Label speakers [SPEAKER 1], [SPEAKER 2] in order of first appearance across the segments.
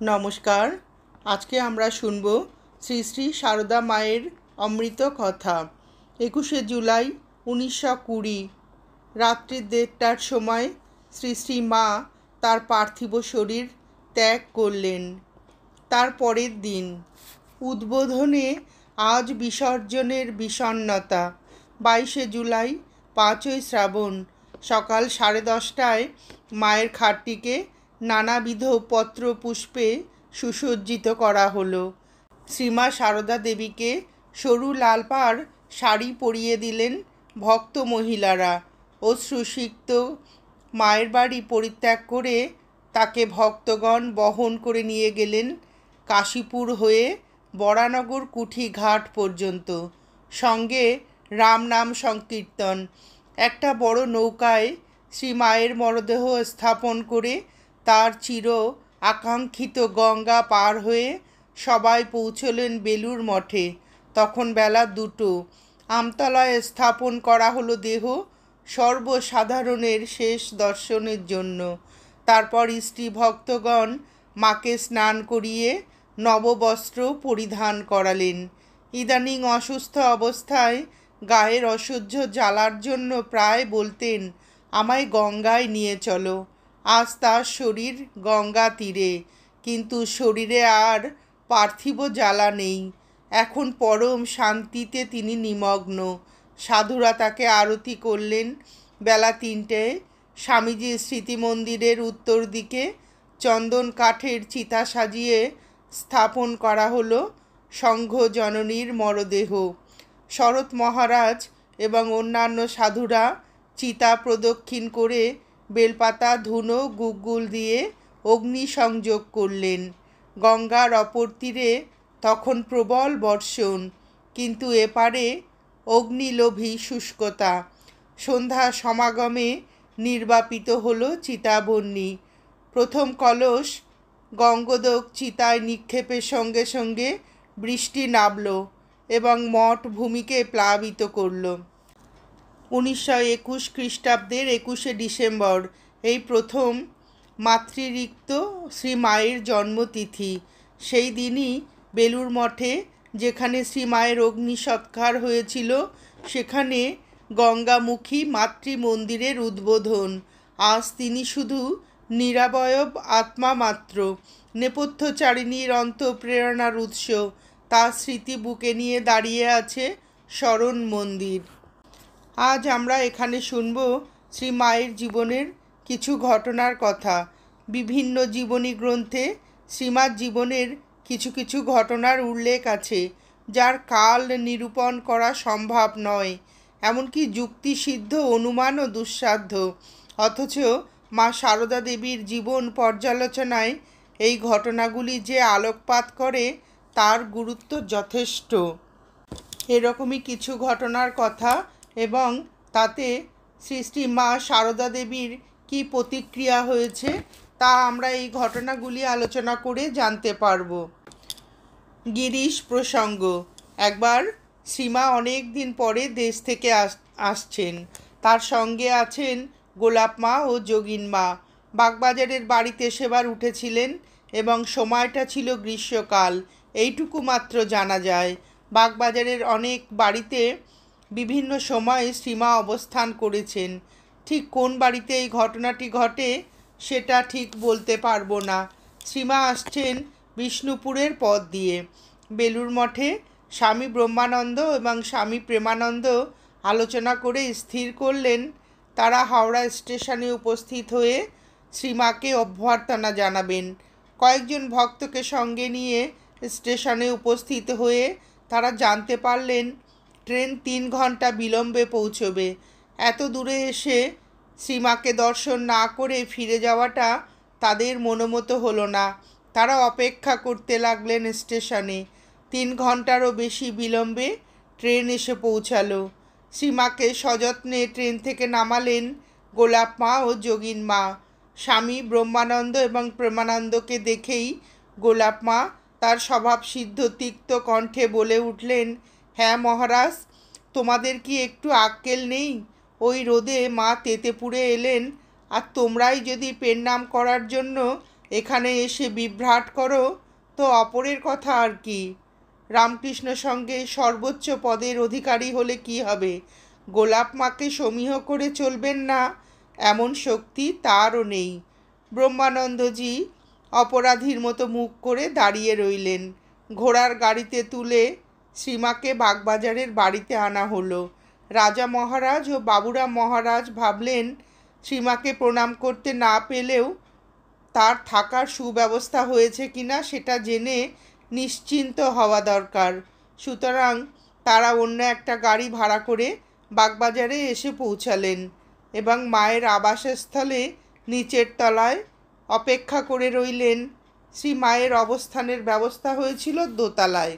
[SPEAKER 1] নমস্কার। আজকে আমরা শুনব শ্রী শ্রী সারদা মায়ের অমৃত কথা। 21শে জুলাই 1920 রাত্রি 1:30টার সময় শ্রী শ্রী মা তার পার্থিব শরীর ত্যাগ করলেন। তার পরের দিন উদ্বোধনে আজ বিসর্জনের বিষণ্ণতা। 22শে জুলাই 5ই শ্রাবণ সকাল 10:30টায় মায়ের খাটটিকে নানাবিধ পত্র পুষ্পে সুসজ্জিত করা হলো। শ্রীমা সারদা দেবীকে সরু লাল পাড় শাড়ি পরিয়ে দিলেন ভক্ত মহিলারা। অশ্রুসিক্ত মায়ের বাড়ি পরিত্যাগ করে তাকে ভক্তগণ বহন করে নিয়ে গেলেন কাশীপুর হয়ে বরানগর কুঠি ঘাট পর্যন্ত। সঙ্গে রাম নাম সংকীর্তন। একটা বড় নৌকায় শ্রী মায়ের মরদেহ স্থাপন করে তার চির আকাঙ্ক্ষিত গঙ্গা পার হয়ে সবাই পৌঁছলেন বেলুর মঠে। তখন বেলা 2টো। আমতলায় স্থাপন করা হলো দেহ সর্বসাধারণের শেষ দর্শনের জন্য। তারপর স্ত্রী ভক্তগণ মাকে স্নান করিয়ে নববস্ত্র পরিধান করালেন। ইদানিং অসুস্থ অবস্থায় গায়ের অসহ্য জ্বালার জন্য প্রায় বলতেন, আমায় গঙ্গায় নিয়ে চলো। আজ তার শরীর গঙ্গা তীরে, কিন্তু শরীরে আর পার্থিব জ্বালা নেই। এখন পরম শান্তিতে তিনি নিমগ্ন। সাধুরা তাকে আরতি করলেন। বেলা 3টেয় স্বামীজির স্মৃতি মন্দিরের উত্তর দিকে চন্দন কাঠের চিতা সাজিয়ে স্থাপন করা হলো সংঘ জননীর মরদেহ। শরৎ মহারাজ এবং অন্যান্য সাধুরা চিতা প্রদক্ষিণ করে বেলপাতা, ধুনো, গুগ্গুল দিয়ে অগ্নি সংযোগ করলেন। গঙ্গার অপর তীরে তখন প্রবল বর্ষণ, কিন্তু এপারে অগ্নিলোভী শুষ্কতা। সন্ধ্যা সমাগমে নির্বাপিত হল চিতাবহ্নি। প্রথম কলস গঙ্গোদক চিতায় নিক্ষেপের সঙ্গে সঙ্গে বৃষ্টি নামল এবং মঠ ভূমিকে প্লাবিত করল। 1921 খ্রিস্টাব্দের 21শে ডিসেম্বর এই প্রথম মাতৃরিক্ত শ্রী মায়ের জন্মতিথি। সেই দিনই বেলুর মঠে, যেখানে শ্রী মায়ের অগ্নি সৎকার হয়েছিল, সেখানে গঙ্গামুখী মাতৃ মন্দিরের উদ্বোধন। আজ তিনি শুধু নিরাবয়ব আত্মা মাত্র, নেপথ্যচারিণীর অন্তঃপ্রেরণার উৎস। তার স্মৃতি বুকে নিয়ে দাঁড়িয়ে আছে স্মরণ মন্দির। আজ আমরা এখানে শুনব শ্রী মায়ের জীবনের কিছু ঘটনার কথা। বিভিন্ন জীবনী গ্রন্থে শ্রীমার জীবনের কিছু কিছু ঘটনার উল্লেখ আছে, যার কাল নিরূপণ করা সম্ভব নয়, এমনকি যুক্তিসিদ্ধ অনুমানও দুঃসাধ্য। অথচ মা সারদা দেবীর জীবন পর্যালোচনায় এই ঘটনাগুলি যে আলোকপাত করে, তার গুরুত্ব যথেষ্ট। এরকমই কিছু ঘটনার কথা এবং তাতে শ্রী শ্রী মা সারদা দেবীর কী প্রতিক্রিয়া হয়েছে, তা আমরা এই ঘটনাগুলি আলোচনা করে জানতে পারব। গিরিশ প্রসঙ্গ। একবার শ্রীমা অনেক দিন পরে দেশ থেকে আসছেন। তার সঙ্গে আছেন গোলাপ মা ও যোগিন মা। বাগবাজারের বাড়িতে সেবার উঠেছিলেন এবং সময়টা ছিল গ্রীষ্মকাল, এইটুকু মাত্র জানা যায়। বাগবাজারের অনেক বাড়িতে বিভিন্ন সময়ে শ্রীমা অবস্থান করেছেন। ঠিক কোন বাড়িতে এই ঘটনাটি ঘটে সেটা ঠিক বলতে পারবো না। শ্রীমা আসছেন বিষ্ণুপুরের পথ দিয়ে। বেলুর মঠে স্বামী ব্রহ্মানন্দ এবং স্বামী প্রেমানন্দ আলোচনা করে স্থির করলেন তারা হাওড়া স্টেশনে উপস্থিত হয়ে শ্রীমাকে অভ্যর্থনা জানাবেন। কয়েকজন ভক্তকে সঙ্গে নিয়ে স্টেশনে উপস্থিত হয়ে তারা জানতে পারলেন ট্রেন 3 ঘন্টা বিলম্বে পৌঁছবে। এত দূরে এসে শ্রীমাকে দর্শন না করে ফিরে যাওয়াটা তাদের মনোমতো হলো না। তারা অপেক্ষা করতে লাগলেন স্টেশনে। 3 ঘন্টারও বেশি বিলম্বে ট্রেন এসে পৌঁছালো। শ্রীমাকে সযত্নে ট্রেন থেকে নামালেন গোলাপ মা ও যোগিন মা। স্বামী ব্রহ্মানন্দ এবং প্রেমানন্দকে দেখেই গোলাপ মা তার স্বভাবসিদ্ধ তিক্ত কণ্ঠে বলে উঠলেন, হ্যাঁ মহারাজ, তোমাদের কি একটু আক্কেল নেই? ওই রোদে মা তেতে পুড়ে এলেন, আর তোমরাই যদি পেন নাম করার জন্য এখানে এসে বিভ্রাট করো তো অপরের কথা আর কি। রামকৃষ্ণ সঙ্গে সর্বোচ্চ পদের অধিকারী হলে কি হবে? গোলাপ মাকে সমীহ করে চলবেন না এমন শক্তি তারও নেই। ব্রহ্মানন্দজি অপরাধীর মতো মুখ করে দাঁড়িয়ে রইলেন। ঘোড়ার গাড়িতে তুলে শ্রীমাকে বাগবাজারের বাড়িতে আনা হলো। রাজা মহারাজ ও বাবুরাম মহারাজ ভাবলেন শ্রীমাকে প্রণাম করতে না পেলেও তার থাকার সুব্যবস্থা হয়েছে কিনা সেটা জেনে নিশ্চিন্ত হওয়া দরকার। সুতরাং তারা অন্য একটা গাড়ি ভাড়া করে বাগবাজারে এসে পৌঁছালেন এবং মায়ের আবাসস্থলে নিচের তলায় অপেক্ষা করে রইলেন। শ্রী মায়ের অবস্থানের ব্যবস্থা হয়েছিল দোতলায়।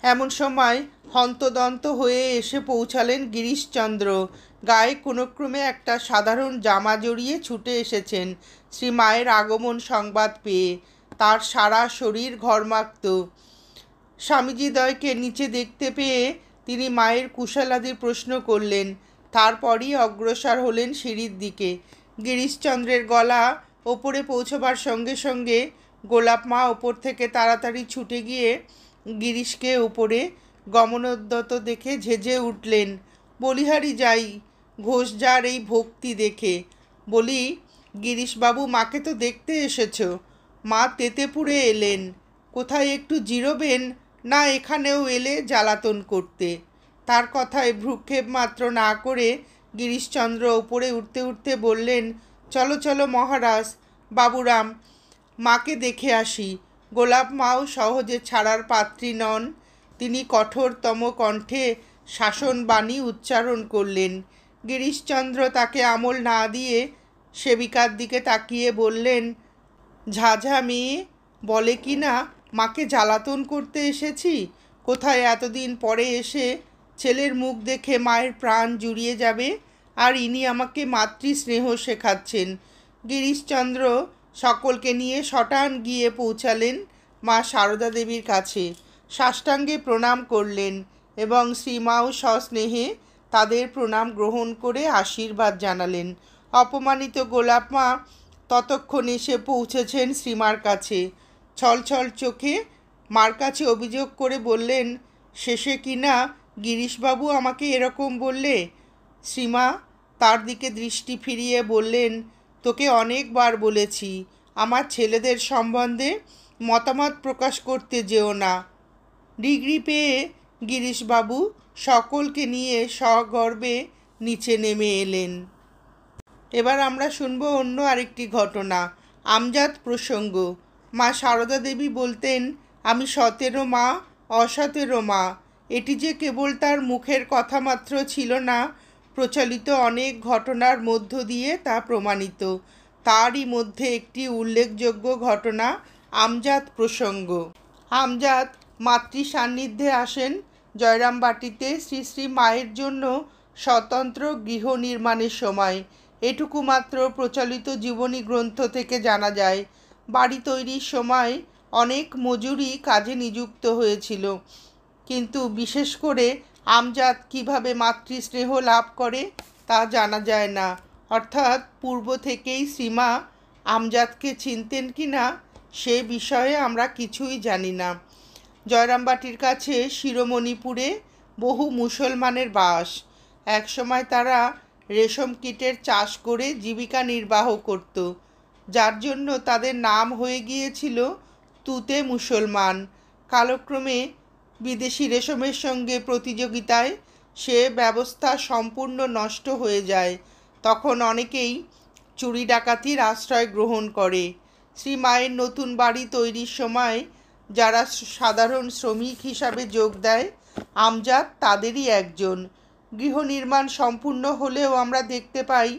[SPEAKER 1] এমন সময় হন্তদন্ত হয়ে এসে পৌঁছালেন গিরিশচন্দ্র। গায়ে কোনোক্রমে একটা সাধারণ জামা জড়িয়ে ছুটে এসেছেন শ্রী মায়ের আগমন সংবাদ পেয়ে। তার সারা শরীর ঘর্মাক্ত। স্বামীজিদ্বয়কে নিচে দেখতে পেয়ে তিনি মায়ের কুশলাদির প্রশ্ন করলেন। তারপরই অগ্রসর হলেন সিঁড়ির দিকে। গিরিশচন্দ্রের গলা ওপরে পৌঁছবার সঙ্গে সঙ্গে গোলাপ মা ওপর থেকে তাড়াতাড়ি ছুটে গিয়ে গিরিশকে উপরে গমনোদ্যত দেখে ঝেঁঝে উঠলেন। বলিহারি যাই ঘোষ যার এই ভক্তি দেখে। বলি, গিরিশবাবু, মাকে তো দেখতে এসেছ। মা তেতেপুরে এলেন। কোথায় একটু জিরোবেন না এখানেও এলে জ্বালাতন করতে? তার কথায় ভ্রুক্ষেপ মাত্র না করে গিরিশচন্দ্র উপরে উঠতে উঠতে বললেন, চলো চলো মহারাজ, বাবুরাম, মাকে দেখে আসি। গোলাপ মাও সহজে ছাড়ার পাত্রী নন। তিনি কঠোরতম কণ্ঠে শাসনবাণী উচ্চারণ করলেন। গিরিশচন্দ্র তাকে আমল না দিয়ে সেবিকার দিকে তাকিয়ে বললেন, ঝাঝা মেয়ে, বলে কি না মাকে জ্বালাতন করতে এসেছি। কোথায় এতদিন পরে এসে ছেলের মুখ দেখে মায়ের প্রাণ জুড়িয়ে যাবে, আর ইনি আমাকে মাতৃস্নেহ শেখাচ্ছেন। গিরিশচন্দ্র সকলকে নিয়ে সটান গিয়ে পৌঁছালেন মা সারদা দেবীর কাছে। সাষ্টাঙ্গে প্রণাম করলেন এবং শ্রীমাও সস্নেহে তাদের প্রণাম গ্রহণ করে আশীর্বাদ জানালেন। অপমানিত গোলাপ মা ততক্ষণ এসে পৌঁছেছেন শ্রীমার কাছে। ছলছল চোখে মার কাছে অভিযোগ করে বললেন, শেষে কিনা গিরিশবাবু আমাকে এরকম বললে। শ্রীমা তার দিকে দৃষ্টি ফিরিয়ে বললেন, তোকে অনেকবার বলেছি আমার ছেলেদের সম্বন্ধে মতামত প্রকাশ করতে যেও না। ডিগ্রি পেয়ে গিরিশবাবু সকলকে নিয়ে সগর্বে নিচে নেমে এলেন। এবার আমরা শুনব অন্য আরেকটি ঘটনা, আমজাদ প্রসঙ্গ। মা সারদা দেবী বলতেন, আমি সতেরো মা, অসতেরো মা। এটি যে কেবল তার মুখের কথা মাত্র ছিল না, প্রচলিত অনেক ঘটনার মধ্য দিয়ে তা প্রমাণিত। তারই মধ্যে একটি উল্লেখযোগ্য ঘটনা আমজাদ প্রসঙ্গ। আমজাদ মাতৃ সান্নিধ্যে আসেন জয়রামবাটিতে শ্রী শ্রী মায়ের জন্য স্বতন্ত্র গৃহ নির্মাণের সময়। এটুকু মাত্র প্রচলিত জীবনী গ্রন্থ থেকে জানা যায়। বাড়ি তৈরির সময় অনেক মজুরি কাজে নিযুক্ত হয়েছিল, কিন্তু বিশেষ করে আমজাদ কিভাবে মাতৃস্নেহ লাভ করে তা জানা যায় না। অর্থাৎ পূর্ব থেকেই শ্রীমা আমজাদকে চিনতেন কি না সে বিষয়ে আমরা কিছুই জানি না। জয়রামবাটির কাছে শিরোমণিপুরে বহু মুসলমানের বাস। একসময় তারা রেশম কীটের চাষ করে জীবিকা নির্বাহ করত, যার জন্য তাদের নাম হয়ে গিয়েছিল তুতে মুসলমান। কালক্রমে বিদেশি রেশমের সঙ্গে প্রতিযোগিতায় সে ব্যবস্থা সম্পূর্ণ নষ্ট হয়ে যায়। তখন অনেকেই চুরি ডাকাতির আশ্রয় গ্রহণ করে। শ্রী মায়ের নতুন বাড়ি তৈরির সময় যারা সাধারণ শ্রমিক হিসাবে যোগ দেয়, আমজাদ তাদেরই একজন। গৃহ নির্মাণ সম্পূর্ণ হলেও আমরা দেখতে পাই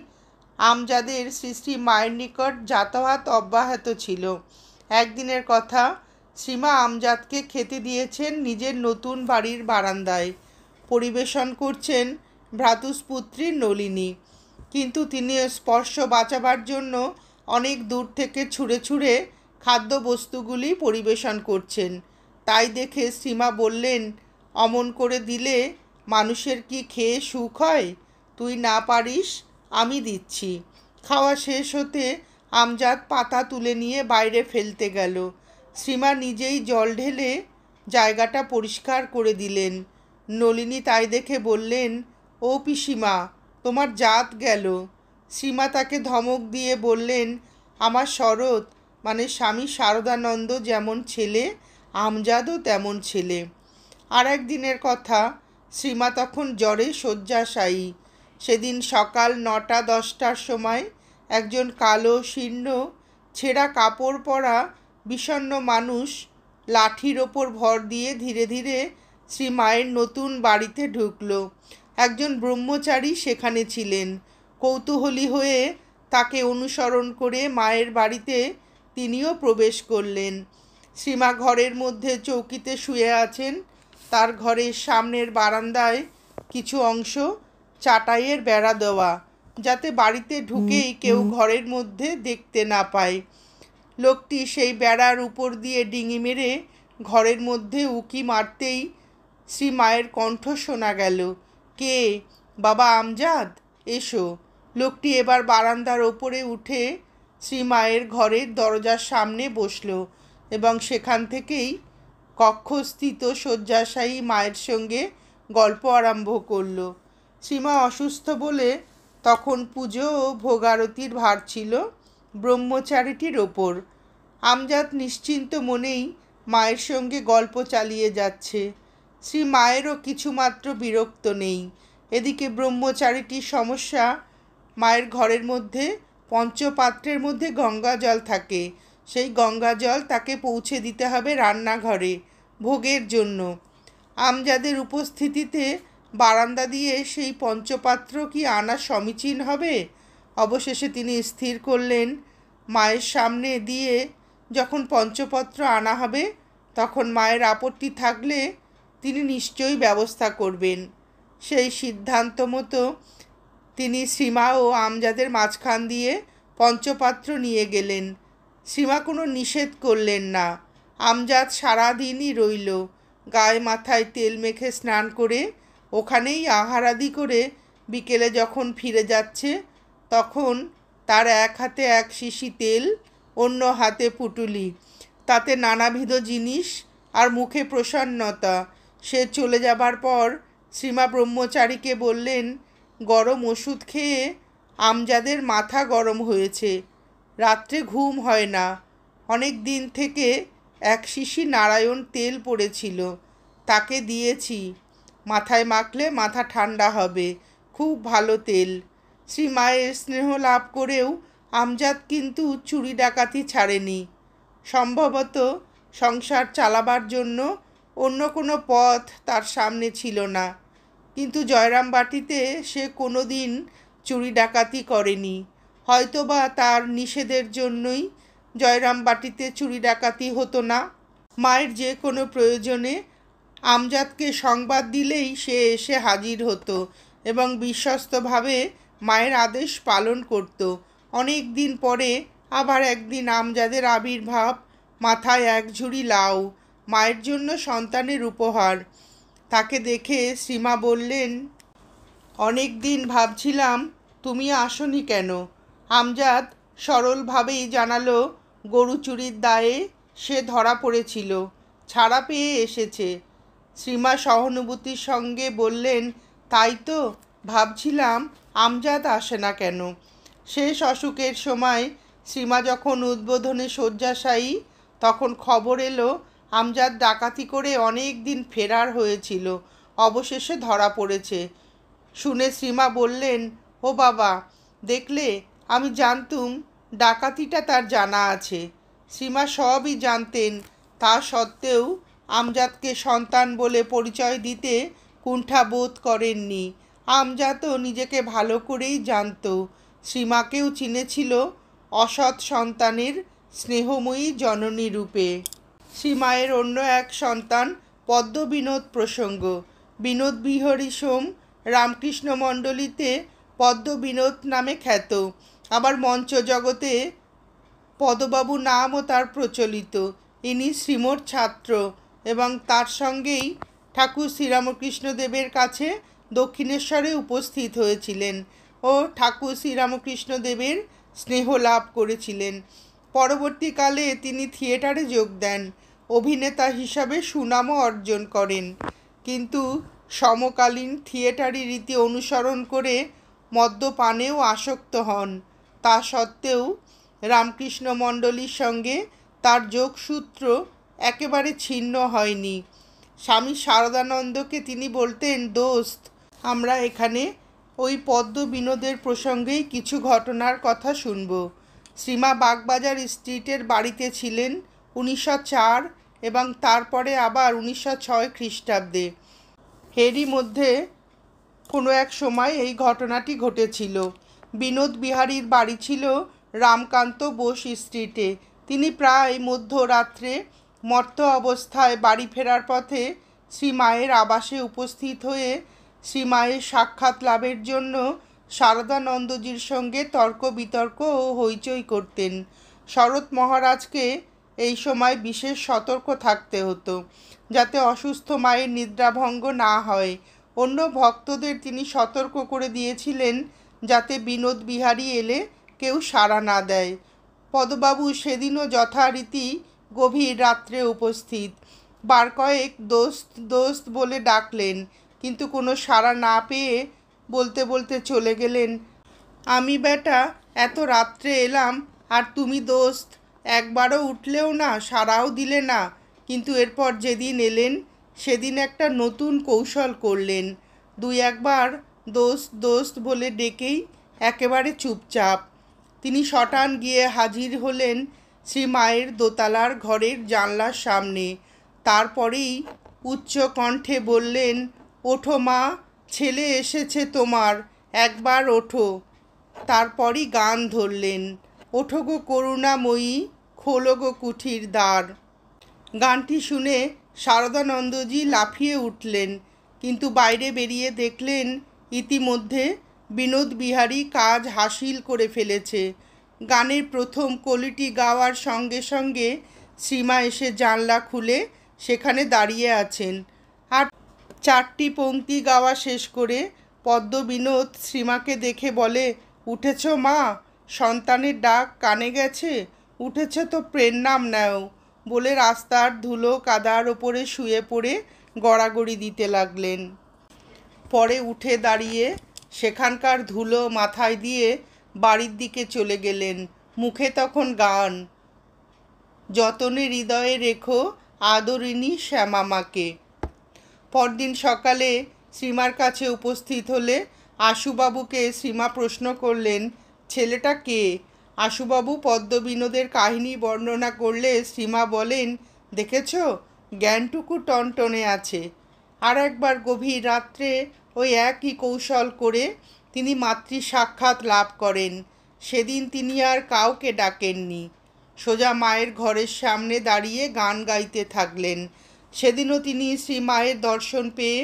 [SPEAKER 1] আমজাদের শ্রী শ্রী মায়ের নিকট যাতায়াত অব্যাহত ছিল। একদিনের কথা, শ্রীমা আমজাদকে খেতে দিয়েছেন নিজের নতুন বাড়ির বারান্দায়। পরিবেশন করছেন ভ্রাতুষ্পুত্রী নলিনী, কিন্তু তিনি স্পর্শ বাঁচাবার জন্য অনেক দূর থেকে ছুঁড়ে ছুঁড়ে খাদ্যবস্তুগুলি পরিবেশন করছেন। তাই দেখে শ্রীমা বললেন, অমন করে দিলে মানুষের কি খেয়ে সুখ হয়? তুই না পারিস, আমি দিচ্ছি। খাওয়া শেষ হতে আমজাদ পাতা তুলে নিয়ে বাইরে ফেলতে গেল। শ্রীমা নিজেই জল ঢেলে জায়গাটা পরিষ্কার করে দিলেন। নলিনী তাই দেখে বললেন, ও পিসিমা, তোমার জাত গেল। শ্রীমা তাকে ধমক দিয়ে বললেন, আমার শরৎ মানে স্বামী শারদানন্দ যেমন ছেলে, আমজাদও তেমন ছেলে। আর একদিনের কথা, শ্রীমা তখন জ্বরে শয্যাশায়ী। সেদিন সকাল 9টা-10টার সময় একজন কালো শীর্ণ ছেঁড়া কাপড় পরা বিষণ্ণ মানুষ লাঠির ওপর ভর দিয়ে ধীরে ধীরে শ্রীমায়ের নতুন বাড়িতে ঢুকল। একজন ব্রহ্মচারী সেখানে ছিলেন। কৌতূহলী হয়ে তাকে অনুসরণ করে মায়ের বাড়িতে তিনিও প্রবেশ করলেন। শ্রীমা ঘরের মধ্যে চৌকিতে শুয়ে আছেন। তার ঘরের সামনের বারান্দায় কিছু অংশ চাটাইয়ের বেড়া দেওয়া, যাতে বাড়িতে ঢুকেই কেউ ঘরের মধ্যে দেখতে না পায়। লোকটি সেই বেড়ার উপর দিয়ে ডিঙি মেরে ঘরের মধ্যে উকি মারতেই শ্রীমায়ের কণ্ঠ শোনা গেল, কে? বাবা আমজাদ, এসো। লোকটি এবার বারান্দার ওপরে উঠে শ্রীমায়ের ঘরের দরজার সামনে বসল এবং সেখান থেকেই কক্ষস্থিত শয্যাশায়ী মায়ের সঙ্গে গল্প আরম্ভ করল। শ্রীমা অসুস্থ বলে তখন পুজো ও ভোগারতির ভার ছিল ব্রহ্মচারীটির ওপর। আমজাদ নিশ্চিন্ত মনেই মায়ের সঙ্গে গল্প চালিয়ে যাচ্ছে। শ্রী মায়েরও কিছুমাত্র বিরক্ত নেই। এদিকে ব্রহ্মচারীটির সমস্যা, মায়ের ঘরের মধ্যে পঞ্চপাত্রের মধ্যে গঙ্গা জল থাকে। সেই গঙ্গা জল তাকে পৌঁছে দিতে হবে রান্নাঘরে ভোগের জন্য। আমজাদের উপস্থিতিতে বারান্দা দিয়ে সেই পঞ্চপাত্র কি আনা সমীচীন হবে? অবশেষে তিনি স্থির করলেন, মায়ের সামনে দিয়ে যখন পঞ্চপত্র আনা হবে তখন মায়ের আপত্তি থাকলে তিনি নিশ্চয়ই ব্যবস্থা করবেন। সেই সিদ্ধান্ত মতো তিনি শ্রীমা ও আমজাদের মাঝখান দিয়ে পঞ্চপাত্র নিয়ে গেলেন। শ্রীমা কোনো নিষেধ করলেন না। আমজাদ সারাদিনই রইল। গায়ে মাথায় তেল মেখে স্নান করে ওখানেই আহারাদি করে বিকেলে যখন ফিরে যাচ্ছে তখন তার এক হাতে এক শিশি তেল, অন্য হাতে পুটুলি, তাতে নানাবিধ জিনিস আর মুখে প্রসন্নতা। সে চলে যাবার পর শ্রীমা ব্রহ্মচারীকে বললেন, গরম ওষুধ খেয়ে আমজাদের মাথা গরম হয়েছে, রাত্রে ঘুম হয় না। অনেক দিন থেকে এক শিশি নারায়ণ তেল পড়েছিল, তাকে দিয়েছি, মাথায় মাখলে মাথা ঠান্ডা হবে, খুব ভালো তেল। শ্রী মায়ের স্নেহ লাভ করেও আমজাদ কিন্তু চুরি ডাকাতি ছাড়েনি। সম্ভবত সংসার চালাবার জন্য অন্য কোনো পথ তার সামনে ছিল না। কিন্তু জয়রামবাটিতে সে কোনো দিন চুরি ডাকাতি করেনি। হয়তোবা তার নিষেধের জন্যই জয়রামবাটিতে চুরি ডাকাতি হতো না। মায়ের যে কোনো প্রয়োজনে আমজাদকে সংবাদ দিলেই সে এসে হাজির হতো এবং বিশ্বস্তভাবে মায়ের আদেশ পালন করত। অনেক দিন পরে আবার একদিন আমজাদের আবির্ভাব, মাথায় এক ঝুড়ি লাউ, মায়ের জন্য সন্তানের উপহার। তাকে দেখে শ্রীমা বললেন, অনেক দিন ভাবছিলাম তুমি আসনি কেন? আমজাদ সরলভাবেই জানালো, গরু চুরির দায়ে সে ধরা পড়েছিল, ছাড়া পেয়ে এসেছে। শ্রীমা সহানুভূতির সঙ্গে বললেন, তাই তো ভাবছিলাম আমজাদ আসে না কেন। শেষ অসুখের সময় শ্রীমা যখন উদ্বোধনে শয্যাশায়ী তখন খবর এলো আমজাদ ডাকাতি করে অনেক দিন ফেরার হয়েছিল, অবশেষে ধরা পড়েছে। শুনে শ্রীমা বললেন, ও বাবা, দেখলে আমি জানতুম ডাকাতিটা তার জানা আছে। শ্রীমা সবই জানতেন, তা সত্ত্বেও আমজাদকে সন্তান বলে পরিচয় দিতে কুণ্ঠা বোধ করেননি। আমজাদও নিজেকে ভালো করেই জানত। শ্রীমাকেও চিনেছিল অসৎ সন্তানের স্নেহময়ী জননী রূপে। শ্রীমায়ের অন্য এক সন্তান পদ্মবিনোদ প্রসঙ্গ। বিনোদ বিহারী সোম রামকৃষ্ণ মণ্ডলীতে পদ্মবিনোদ নামে খ্যাত। আবার মঞ্চ জগতে পদবাবু নামও তার প্রচলিত। ইনি শ্রীমোর ছাত্র এবং তার সঙ্গেই ঠাকুর শ্রীরামকৃষ্ণদেবের কাছে দক্ষিণেশ্বরে উপস্থিত হয়েছিলেন ও ঠাকুর শ্রীরামকৃষ্ণদেবের স্নেহ লাভ করেছিলেন। পরবর্তীকালে তিনি থিয়েটারে যোগ দেন, অভিনেতা হিসাবে সুনামও অর্জন করেন, কিন্তু সমকালীন থিয়েটারি রীতি অনুসরণ করে মদ্যপানেও আসক্ত হন। তা সত্ত্বেও রামকৃষ্ণ মণ্ডলীর সঙ্গে তার যোগসূত্র একেবারে ছিন্ন হয়নি। স্বামী শারদানন্দকে তিনি বলতেন, দোস্ত, আমরা এখানে ওই পদ্ম বিনোদের প্রসঙ্গেই কিছু ঘটনার কথা শুনব। শ্রীমা বাগবাজার স্ট্রিটের বাড়িতে ছিলেন 1904 এবং তারপরে আবার 1906 খ্রিস্টাব্দে। এরই মধ্যে কোনো এক সময় এই ঘটনাটি ঘটেছিল। বিনোদ বিহারীর বাড়ি ছিল রামকান্ত বোস স্ট্রিটে। তিনি প্রায় মধ্যরাত্রে মত্ত অবস্থায় বাড়ি ফেরার পথে শ্রীমায়ের আবাসে উপস্থিত হয়ে শ্রীমায়ের সাক্ষাৎ লাভের জন্য শারদানন্দজির সঙ্গে তর্ক বিতর্ক ও হইচই করতেন। শরৎ মহারাজকে এই সময় বিশেষ সতর্ক থাকতে হতো, যাতে অসুস্থ মায়ের নিদ্রাভঙ্গ না হয়। অন্য ভক্তদের তিনি সতর্ক করে দিয়েছিলেন যাতে বিনোদ বিহারী এলে কেউ সাড়া না দেয়। পদবাবু সেদিনও যথারীতি গভীর রাত্রে উপস্থিত। বার কয়েক দোস্ত দোস্ত বলে ডাকলেন, কিন্তু কোনো সাড়া না পেয়ে বলতে বলতে চলে গেলেন, আমি বেটা এত রাত্রে এলাম, আর তুমি দোস্ত একবারও উঠলেও না, সাড়াও দিলে না। কিন্তু এরপর যেদিন এলেন সেদিন একটা নতুন কৌশল করলেন। দুই একবার দোস্ত দোস্ত বলে ডেকেই একেবারে চুপচাপ। তিনি সটান গিয়ে হাজির হলেন শ্রীমায়ের দোতলার ঘরের জানলার সামনে। তারপরেই উচ্চ কণ্ঠে বললেন, ওঠো মা, ছেলে এসেছে তোমার, একবার ওঠো। তারপরই গান ধরলেন, ওঠো গো করুণাময়ী, খোলো গো কুঠির দ্বার। গানটি শুনে শারদানন্দজি লাফিয়ে উঠলেন, কিন্তু বাইরে বেরিয়ে দেখলেন ইতিমধ্যে বিনোদ বিহারী কাজ হাসিল করে ফেলেছে। গানের প্রথম কলিটি গাওয়ার সঙ্গে সঙ্গে শ্রীমা এসে জানলা খুলে সেখানে দাঁড়িয়ে আছেন। আর 4টি পংক্তি গাওয়া শেষ করে পদ্ম বিনোদ শ্রীমাকে দেখে বলে, উঠেছ মা, সন্তানের ডাক কানে গেছে, উঠেছ তো প্রেরণাম নেও, বলে রাস্তার ধুলো কাদার ওপরে শুয়ে পড়ে গড়াগড়ি দিতে লাগলেন। পরে উঠে দাঁড়িয়ে সেখানকার ধুলো মাথায় দিয়ে বাড়ির দিকে চলে গেলেন। মুখে তখন গান, যতনে হৃদয়ে রেখো আদরিণী শ্যামামাকে। পরদিন সকালে শ্রীমার কাছে উপস্থিত হলে আশুবাবুকে শ্রীমা প্রশ্ন করলেন, ছেলেটা কে? আশুবাবু পদ্মবিনোদের কাহিনী বর্ণনা করলে শ্রীমা বলেন, দেখেছ, জ্ঞানটুকু টনটনে আছে। আর একবার গভীর রাত্রে ওই একই কৌশল করে তিনি মাতৃ সাক্ষাৎ লাভ করেন। সেদিন তিনি আর কাউকে ডাকেননি, সোজা মায়ের ঘরের সামনে দাঁড়িয়ে গান গাইতে থাকলেন। সেদিনও তিনি শ্রীমায়ের দর্শন পেয়ে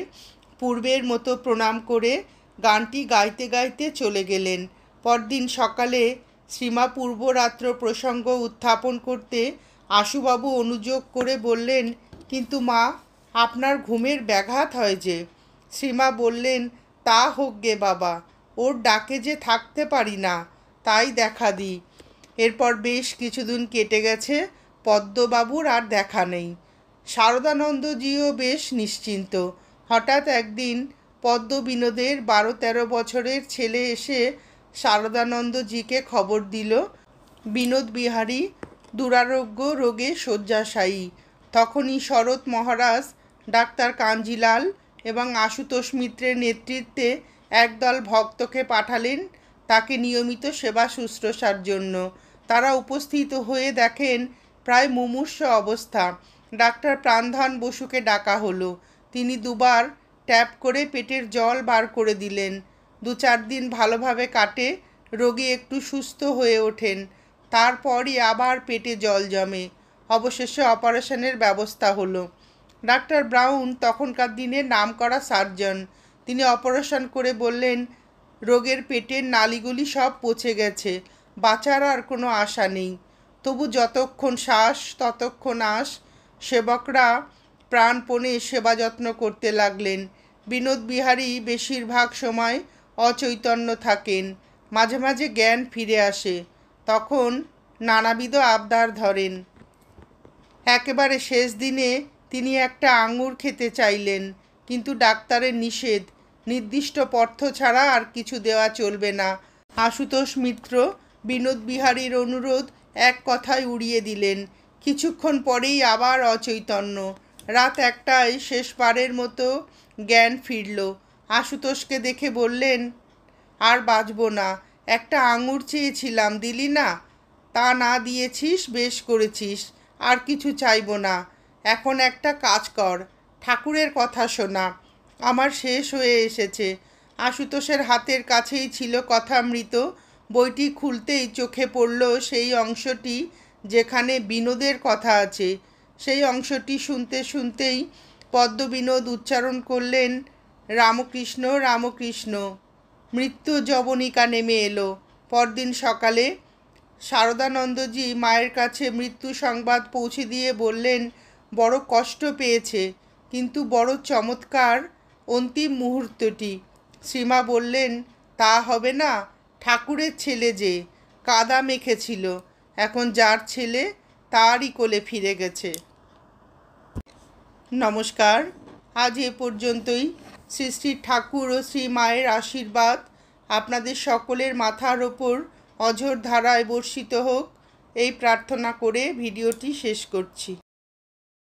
[SPEAKER 1] পূর্বের মতো প্রণাম করে গানটি গাইতে গাইতে চলে গেলেন। পরদিন সকালে শ্রীমা পূর্বরাত্র প্রসঙ্গ উত্থাপন করতে আশুবাবু অনুযোগ করে বললেন, কিন্তু মা, আপনার ঘুমের ব্যাঘাত হয় যে। শ্রীমা বললেন, তা হোক গে বাবা, ওর ডাকে যে থাকতে পারি না, তাই দেখা দিই। এরপর বেশ কিছুদিন কেটে গেছে, পদ্মবাবুর আর দেখা নেই। শারদানন্দজিও বেশ নিশ্চিন্ত। হঠাৎ একদিন পদ্ম বিনোদের 12-13 বছরের ছেলে এসে শারদানন্দজিকে খবর দিল বিনোদ বিহারী দুরারোগ্য রোগে শয্যাশায়ী। তখনই শরৎ মহারাজ, ডাক্তার কাঞ্জিলাল এবং আশুতোষ মিত্রের নেতৃত্বে একদল ভক্তকে পাঠালেন তাকে নিয়মিত সেবা শুশ্রূষার জন্য। তারা উপস্থিত হয়ে দেখেন প্রায় মুমূর্ষ অবস্থা। ডাক্তার প্রাণধন বসুকে ডাকা হলো। তিনি দুবার ট্যাপ করে পেটের জল বার করে দিলেন। 2-4 দিন ভালোভাবে কাটে, রোগী একটু সুস্থ হয়ে ওঠেন। তারপরই আবার পেটে জল জমে। অবশেষে অপারেশনের ব্যবস্থা হলো। ডাক্তার ব্রাউন তখনকার দিনের নামকরা সার্জন। তিনি অপারেশন করে বললেন, রোগের পেটের নালিগুলি সব পচে গেছে, বাঁচার আর কোনো আশা নেই। তবু যতক্ষণ শ্বাস ততক্ষণ আশ। সেবকরা প্রাণপণে সেবা যত্ন করতে লাগলেন। বিনোদ বিহারী বেশিরভাগ সময় অচৈতন্য থাকেন, মাঝে মাঝে জ্ঞান ফিরে আসে। তখন নানাবিধ আবদার ধরেন। একেবারে শেষ দিনে তিনি একটা আঙুর খেতে চাইলেন, কিন্তু ডাক্তারের নিষেধ, নির্দিষ্ট পথ্য ছাড়া আর কিছু দেওয়া চলবে না। আশুতোষ মিত্র বিনোদ বিহারীর অনুরোধ এক কথায় উড়িয়ে দিলেন। কিছুক্ষণ পরেই আবার অচৈতন্য। রাত 1টায় শেষবারের মতো জ্ঞান ফিরল। আশুতোষকে দেখে বললেন, আর বাঁচব না, একটা আঙুর চেয়েছিলাম, দিলি না? তা না দিয়েছিস, বেশ করেছিস, আর কিছু চাইব না। এখন একটা কাজ কর, ঠাকুরের কথা শোনা, আমার শেষ হয়ে এসেছে। আশুতোষের হাতের কাছেই ছিল কথামৃত। বইটি খুলতেই চোখে পড়ল সেই অংশটি যেখানে বিনোদের কথা আছে। সেই অংশটি শুনতে শুনতেই পদ্মবিনোদ উচ্চারণ করলেন, রামকৃষ্ণ রামকৃষ্ণ। মৃত্যু যবনিকা নেমে এলো। পরদিন সকালে শারদানন্দজি মায়ের কাছে মৃত্যু সংবাদ পৌঁছে দিয়ে বললেন, বড় কষ্ট পেয়েছে, কিন্তু বড় চমৎকার অন্তিম মুহূর্তটি। শ্রীমা বললেন, তা হবে না, ঠাকুরের ছেলে যে, কাদা মেখেছিল, এখন যার ছেলে তারই কোলে ফিরে গেছে। নমস্কার, আজ এ পর্যন্তই। শ্রী শ্রী ঠাকুর ও শ্রী মায়ের আশীর্বাদ আপনাদের সকলের মাথার ওপর অঝোর ধারায় বর্ষিত হোক, এই প্রার্থনা করে ভিডিওটি শেষ করছি।